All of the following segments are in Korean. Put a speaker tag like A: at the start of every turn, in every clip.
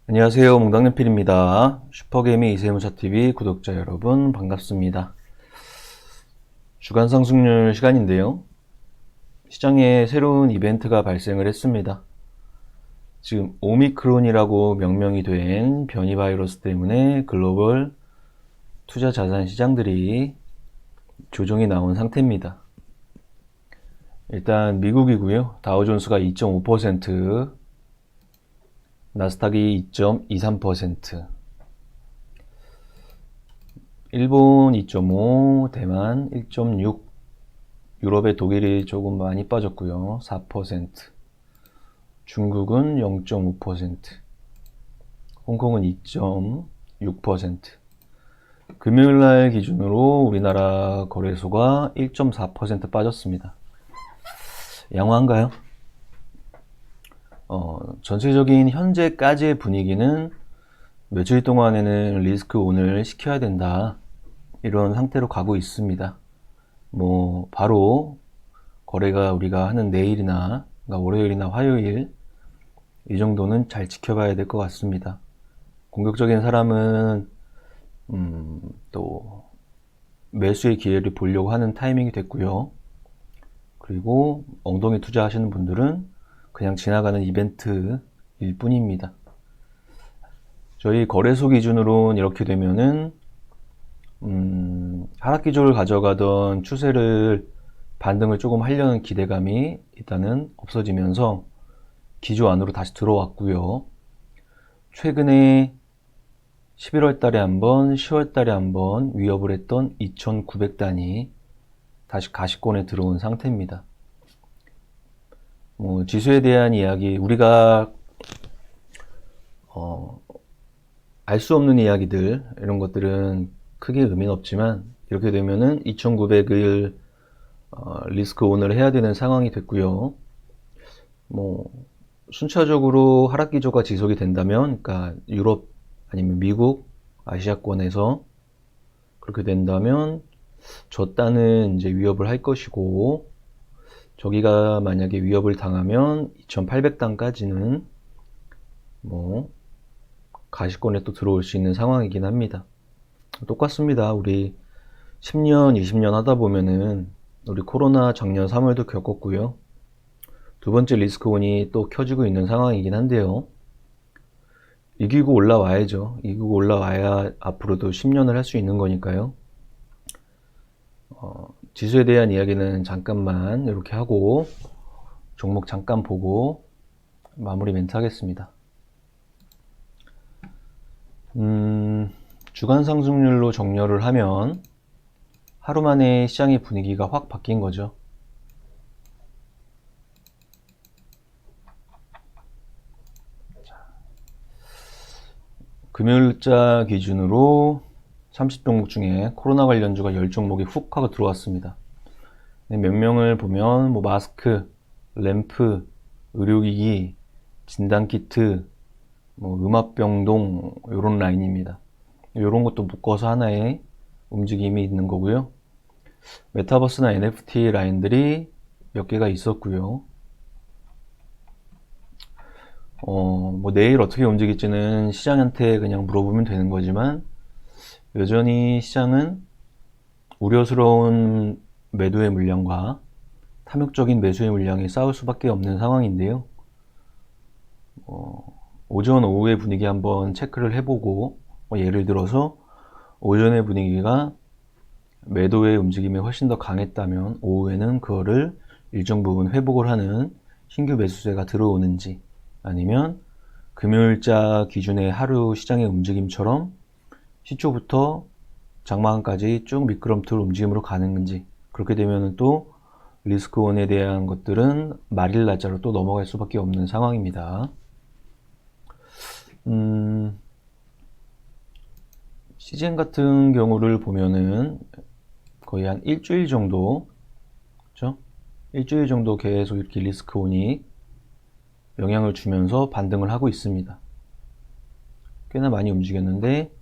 A: 안녕하세요. 몽당연필입니다. 슈퍼게임의 이세무사TV 구독자 여러분 반갑습니다. 주간 상승률 시간인데요. 시장에 새로운 이벤트가 발생을 했습니다. 지금 오미크론이라고 명명이 된 변이 바이러스 때문에 글로벌 투자 자산 시장들이 조정이 나온 상태입니다. 일단 미국이고요. 다우존스가 2.5%, 나스닥이 2.23%, 일본 2.5, 대만 1.6, 유럽의 독일이 조금 많이 빠졌고요. 4%, 중국은 0.5%, 홍콩은 2.6%. 금요일날 기준으로 우리나라 거래소가 1.4% 빠졌습니다. 양호한가요? 전체적인 현재까지의 분위기는 며칠 동안에는 리스크 온을 시켜야 된다, 이런 상태로 가고 있습니다. 바로 거래가 우리가 하는 내일이나 그러니까 월요일이나 화요일 이 정도는 잘 지켜봐야 될 것 같습니다. 공격적인 사람은 또 매수의 기회를 보려고 하는 타이밍이 됐고요. 그리고 엉덩이 투자하시는 분들은 그냥 지나가는 이벤트일 뿐입니다. 저희 거래소 기준으로는 이렇게 되면은 하락 기조를 가져가던 추세를 반등을 조금 하려는 기대감이 일단은 없어지면서 기조 안으로 다시 들어왔고요. 최근에 11월 달에 한번, 10월 달에 한번 위협을 했던 2,900단이 다시 가시권에 들어온 상태입니다. 지수에 대한 이야기, 우리가 알 수 없는 이야기들, 이런 것들은 크게 의미는 없지만 이렇게 되면은 2,900을 리스크 온을 해야 되는 상황이 됐고요. 순차적으로 하락 기조가 지속이 된다면, 그러니까 유럽 아니면 미국, 아시아권에서 그렇게 된다면 저 단은 이제 위협을 할 것이고, 저기가 만약에 위협을 당하면 2,800단까지는 가시권에 또 들어올 수 있는 상황이긴 합니다. 똑같습니다. 우리 10년, 20년 하다 보면은 우리 코로나 작년 3월도 겪었고요. 두 번째 리스크온이 또 켜지고 있는 상황이긴 한데요. 이기고 올라와야죠. 이기고 올라와야 앞으로도 10년을 할 수 있는 거니까요. 지수에 대한 이야기는 잠깐만 이렇게 하고 종목 잠깐 보고 마무리 멘트 하겠습니다. 주간 상승률로 정렬을 하면 하루 만에 시장의 분위기가 확 바뀐 거죠. 금요일자 기준으로 30종목 중에 코로나 관련주가 10종목이 훅 하고 들어왔습니다. 몇 명을 보면 마스크, 램프, 의료기기, 진단키트, 음압병동, 요런 라인입니다. 요런 것도 묶어서 하나의 움직임이 있는 거고요. 메타버스나 NFT 라인들이 몇 개가 있었고요. 내일 어떻게 움직일지는 시장한테 그냥 물어보면 되는 거지만, 여전히 시장은 우려스러운 매도의 물량과 탐욕적인 매수의 물량이 싸울 수밖에 없는 상황인데요. 오전 오후의 분위기 한번 체크를 해보고, 예를 들어서 오전의 분위기가 매도의 움직임이 훨씬 더 강했다면 오후에는 그거를 일정 부분 회복을 하는 신규 매수세가 들어오는지, 아니면 금요일자 기준의 하루 시장의 움직임처럼 시초부터 장마감까지 쭉 미끄럼틀 움직임으로 가는 건지, 그렇게 되면 또 리스크온에 대한 것들은 말일 날짜로 또 넘어갈 수밖에 없는 상황입니다. 시젠 같은 경우를 보면은 거의 한 일주일 정도, 그렇죠? 일주일 정도 계속 이렇게 리스크온이 영향을 주면서 반등을 하고 있습니다. 꽤나 많이 움직였는데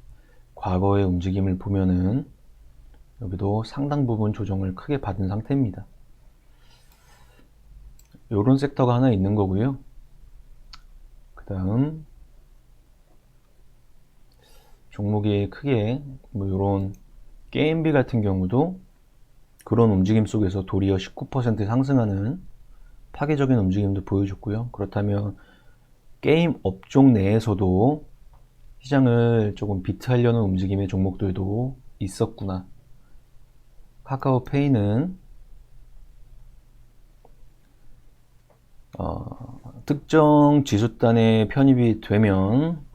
A: 과거의 움직임을 보면은 여기도 상당 부분 조정을 크게 받은 상태입니다. 요런 섹터가 하나 있는 거고요. 그 다음 종목이 크게 뭐 이런 게임비 같은 경우도 그런 움직임 속에서 도리어 19% 상승하는 파괴적인 움직임도 보여줬고요. 그렇다면 게임 업종 내에서도 시장을 조금 비트하려는 움직임의 종목들도 있었구나. 카카오페이는 특정 지수단에 편입이 되면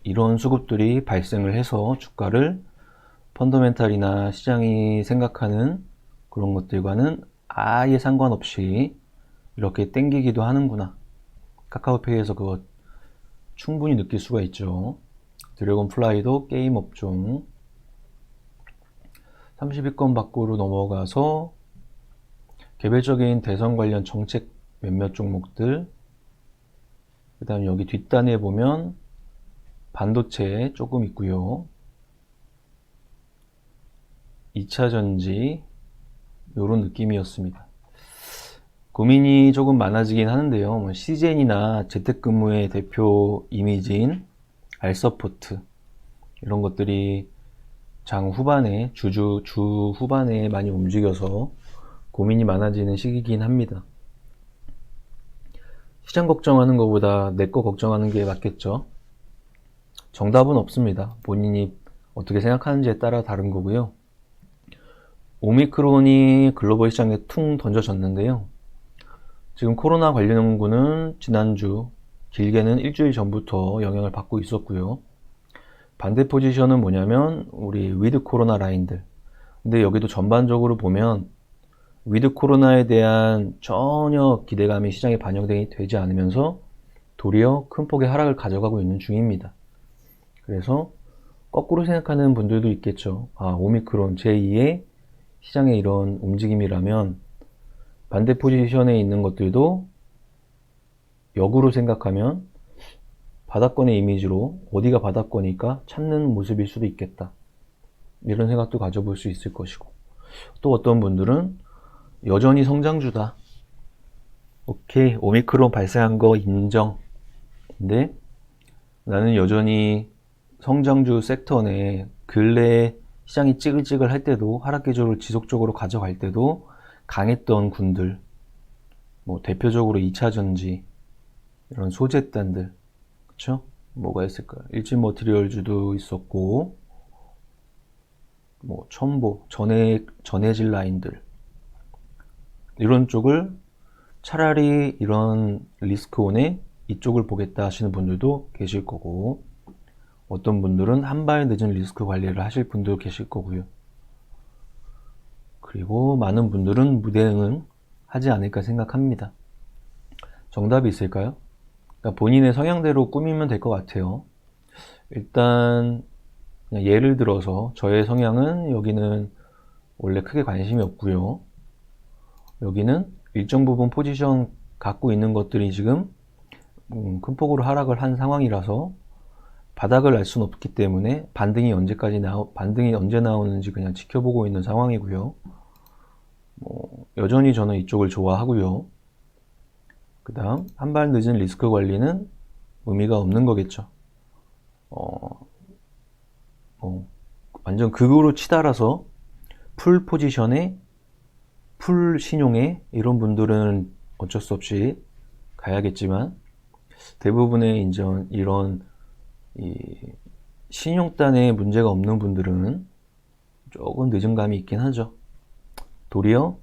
A: 이런 수급들이 발생을 해서 주가를 펀더멘탈이나 시장이 생각하는 그런 것들과는 아예 상관없이 이렇게 땡기기도 하는구나. 카카오페이에서 그거 충분히 느낄 수가 있죠. 드래곤플라이도 게임 업종 30위권 밖으로 넘어가서 개별적인 대선 관련 정책 몇몇 종목들, 그 다음 여기 뒷단에 보면 반도체 조금 있고요. 2차전지 이런 느낌이었습니다. 고민이 조금 많아지긴 하는데요. 뭐 시젠이나 재택근무의 대표 이미지인 알서포트 이런 것들이 장 후반에 주 후반에 많이 움직여서 고민이 많아지는 시기이긴 합니다. 시장 걱정하는 것보다 내 거 걱정하는 게 맞겠죠. 정답은 없습니다. 본인이 어떻게 생각하는지에 따라 다른 거고요. 오미크론이 글로벌 시장에 퉁 던져졌는데요. 지금 코로나 관련 연구는 지난주, 길게는 일주일 전부터 영향을 받고 있었고요. 반대 포지션은 뭐냐면 우리 위드 코로나 라인들. 근데 여기도 전반적으로 보면 위드 코로나에 대한 전혀 기대감이 시장에 반영이 되지 않으면서 도리어 큰 폭의 하락을 가져가고 있는 중입니다. 그래서 거꾸로 생각하는 분들도 있겠죠. 오미크론 제2의 시장의 이런 움직임이라면 반대 포지션에 있는 것들도 역으로 생각하면 바닥권의 이미지로 어디가 바닥권일까 찾는 모습일 수도 있겠다. 이런 생각도 가져볼 수 있을 것이고, 또 어떤 분들은 여전히 성장주다. 오케이, 오미크론 발생한 거 인정. 근데 나는 여전히 성장주 섹터 내 근래에 시장이 찌글찌글 할 때도 하락 기조를 지속적으로 가져갈 때도 강했던 군들, 뭐 대표적으로 2차전지 이런 소재단들, 그쵸? 뭐가 있을까요? 일진머티리얼즈도 있었고, 뭐 첨보, 전해질 라인들 이런 쪽을 차라리 이런 리스크온에 이쪽을 보겠다 하시는 분들도 계실 거고, 어떤 분들은 한 발 늦은 리스크 관리를 하실 분도 계실 거고요. 그리고 많은 분들은 무대응은 하지 않을까 생각합니다. 정답이 있을까요? 그러니까 본인의 성향대로 꾸미면 될 것 같아요. 일단 그냥 예를 들어서 저의 성향은 여기는 원래 크게 관심이 없고요. 여기는 일정 부분 포지션 갖고 있는 것들이 지금 큰 폭으로 하락을 한 상황이라서 바닥을 알 수는 없기 때문에 반등이 언제 나오는지 그냥 지켜보고 있는 상황이고요. 여전히 저는 이쪽을 좋아하고요. 그 다음 한 발 늦은 리스크 관리는 의미가 없는 거겠죠. 완전 극으로 치달아서 풀 포지션에 풀 신용에 이런 분들은 어쩔 수 없이 가야겠지만, 대부분의 이런 이 신용단에 문제가 없는 분들은 조금 늦은 감이 있긴 하죠. 도리어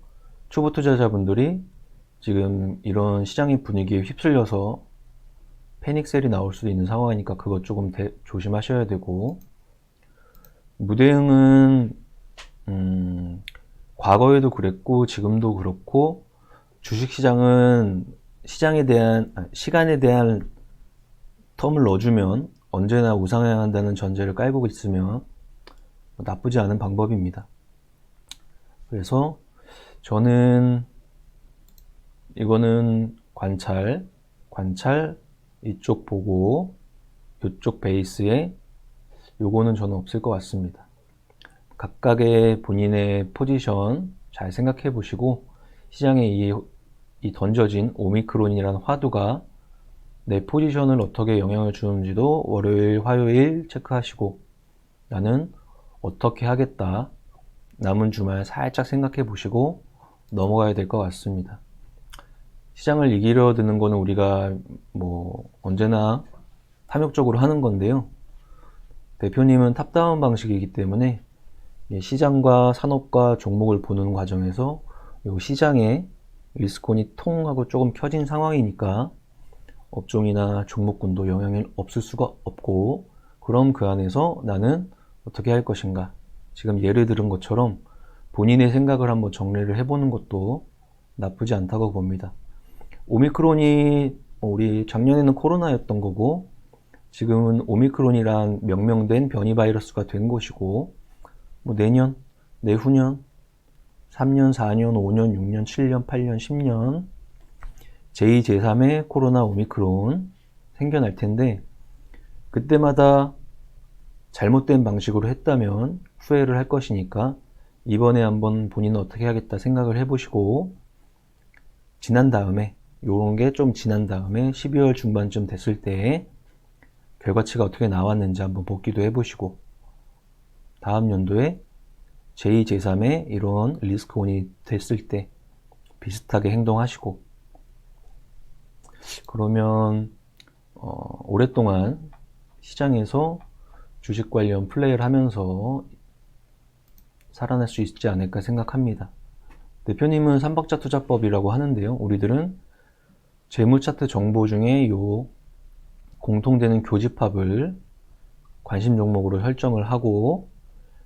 A: 초보 투자자분들이 지금 이런 시장의 분위기에 휩쓸려서 패닉셀이 나올 수도 있는 상황이니까 그것 조금 조심하셔야 되고, 무대응은 과거에도 그랬고 지금도 그렇고, 주식시장은 시간에 대한 텀을 넣어주면 언제나 우상향한다는 전제를 깔고 있으면 나쁘지 않은 방법입니다. 그래서 저는 이거는 관찰 이쪽 보고 이쪽 베이스에 요거는 저는 없을 것 같습니다. 각각의 본인의 포지션 잘 생각해 보시고, 시장에 이 던져진 오미크론이라는 화두가 내 포지션을 어떻게 영향을 주는지도 월요일, 화요일 체크하시고, 나는 어떻게 하겠다. 남은 주말 살짝 생각해 보시고 넘어가야 될 것 같습니다. 시장을 이기려 드는 거는 우리가 언제나 탐욕적으로 하는 건데요. 대표님은 탑다운 방식이기 때문에 시장과 산업과 종목을 보는 과정에서 이 시장에 리스크온이 통 하고 조금 켜진 상황이니까 업종이나 종목군도 영향이 없을 수가 없고, 그럼 그 안에서 나는 어떻게 할 것인가. 지금 예를 들은 것처럼 본인의 생각을 한번 정리를 해보는 것도 나쁘지 않다고 봅니다. 오미크론이 우리 작년에는 코로나였던 거고, 지금은 오미크론이란 명명된 변이 바이러스가 된 것이고, 내년, 내후년, 3년, 4년, 5년, 6년, 7년, 8년, 10년 제2, 제3의 코로나 오미크론 생겨날 텐데, 그때마다 잘못된 방식으로 했다면 후회를 할 것이니까 이번에 한번 본인은 어떻게 하겠다 생각을 해보시고, 지난 다음에 요런 게 좀 지난 다음에 12월 중반쯤 됐을 때 결과치가 어떻게 나왔는지 한번 복기도 해보시고, 다음 연도에 제2, 제3의 이런 리스크온이 됐을 때 비슷하게 행동하시고, 그러면 오랫동안 시장에서 주식 관련 플레이를 하면서 살아날 수 있지 않을까 생각합니다. 대표님은 삼박자 투자법이라고 하는데요. 우리들은 재무차트 정보 중에 요 공통되는 교집합을 관심 종목으로 설정을 하고,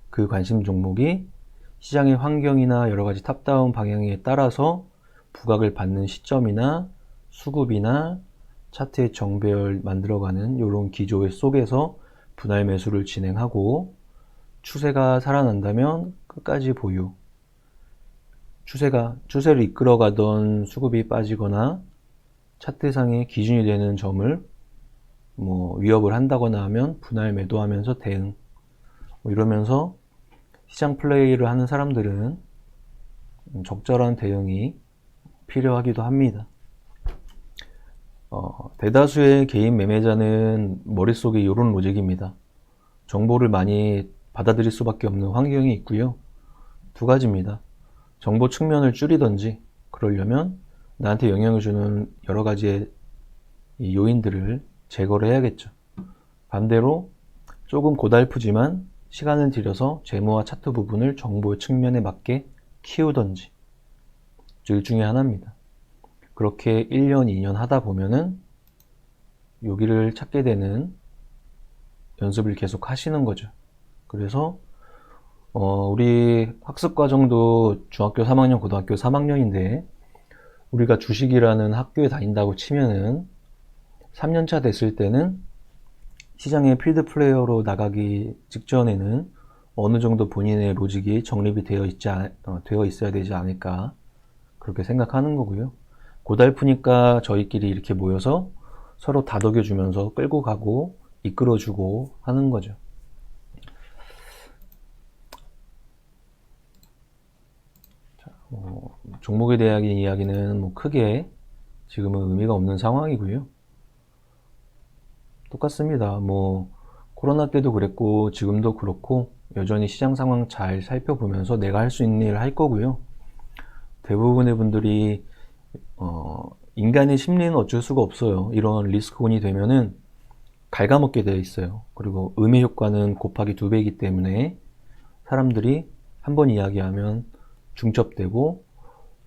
A: 그 관심 종목이 시장의 환경이나 여러 가지 탑다운 방향에 따라서 부각을 받는 시점이나 수급이나 차트의 정배열 만들어가는 이런 기조 속에서 분할 매수를 진행하고, 추세가 살아난다면 끝까지 보유, 추세를 이끌어가던 수급이 빠지거나 차트상의 기준이 되는 점을 위협을 한다거나 하면 분할 매도하면서 대응, 이러면서 시장 플레이를 하는 사람들은 적절한 대응이 필요하기도 합니다. 대다수의 개인 매매자는 머릿속에 이런 로직입니다. 정보를 많이 받아들일 수밖에 없는 환경이 있고요. 두 가지입니다. 정보 측면을 줄이든지, 그러려면 나한테 영향을 주는 여러 가지의 요인들을 제거를 해야겠죠. 반대로 조금 고달프지만 시간을 들여서 재무와 차트 부분을 정보 측면에 맞게 키우든지, 둘 중에 하나입니다. 그렇게 1년, 2년 하다 보면은 여기를 찾게 되는 연습을 계속 하시는 거죠. 그래서 우리 학습 과정도 중학교 3학년, 고등학교 3학년인데 우리가 주식이라는 학교에 다닌다고 치면은 3년차 됐을 때는 시장의 필드 플레이어로 나가기 직전에는 어느 정도 본인의 로직이 정립이 되어 있어야 되지 않을까, 그렇게 생각하는 거고요. 고달프니까 저희끼리 이렇게 모여서 서로 다독여주면서 끌고 가고 이끌어주고 하는 거죠. 종목에 대한 이야기는 크게 지금은 의미가 없는 상황이고요. 똑같습니다. 코로나 때도 그랬고 지금도 그렇고 여전히 시장 상황 잘 살펴보면서 내가 할 수 있는 일을 할 거고요. 대부분의 분들이 인간의 심리는 어쩔 수가 없어요. 이런 리스크온이 되면은 갉아먹게 되어 있어요. 그리고 음의 효과는 곱하기 2배이기 때문에 사람들이 한 번 이야기하면 중첩되고,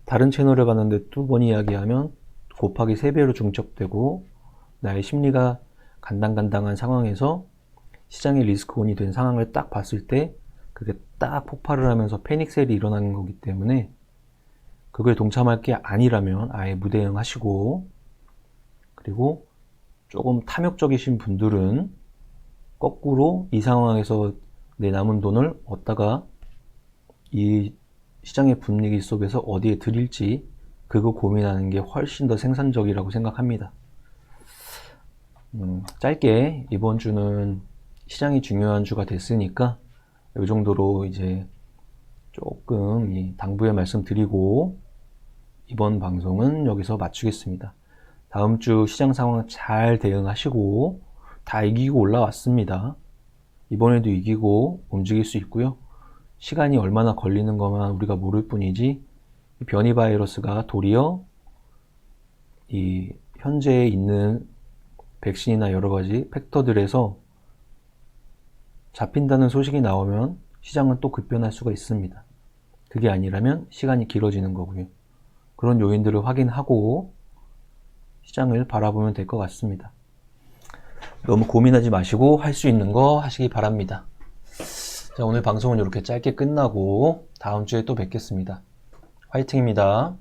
A: 다른 채널에 갔는데 2번 이야기하면 곱하기 3배로 중첩되고, 나의 심리가 간당간당한 상황에서 시장의 리스크온이 된 상황을 딱 봤을 때 그게 딱 폭발을 하면서 패닉셀이 일어나는 거기 때문에, 그거에 동참할 게 아니라면 아예 무대응하시고, 그리고 조금 탐욕적이신 분들은 거꾸로 이 상황에서 내 남은 돈을 얻다가 이 시장의 분위기 속에서 어디에 드릴지 그거 고민하는 게 훨씬 더 생산적이라고 생각합니다. 짧게 이번 주는 시장이 중요한 주가 됐으니까 이 정도로 이제 조금 당부의 말씀 드리고 이번 방송은 여기서 마치겠습니다. 다음 주 시장 상황 잘 대응하시고, 다 이기고 올라왔습니다. 이번에도 이기고 움직일 수 있고요. 시간이 얼마나 걸리는 것만 우리가 모를 뿐이지 이 변이 바이러스가 도리어 이 현재 있는 백신이나 여러 가지 팩터들에서 잡힌다는 소식이 나오면 시장은 또 급변할 수가 있습니다. 그게 아니라면 시간이 길어지는 거고요. 그런 요인들을 확인하고 시장을 바라보면 될 것 같습니다. 너무 고민하지 마시고 할 수 있는 거 하시기 바랍니다. 자, 오늘 방송은 이렇게 짧게 끝나고 다음 주에 또 뵙겠습니다. 화이팅입니다.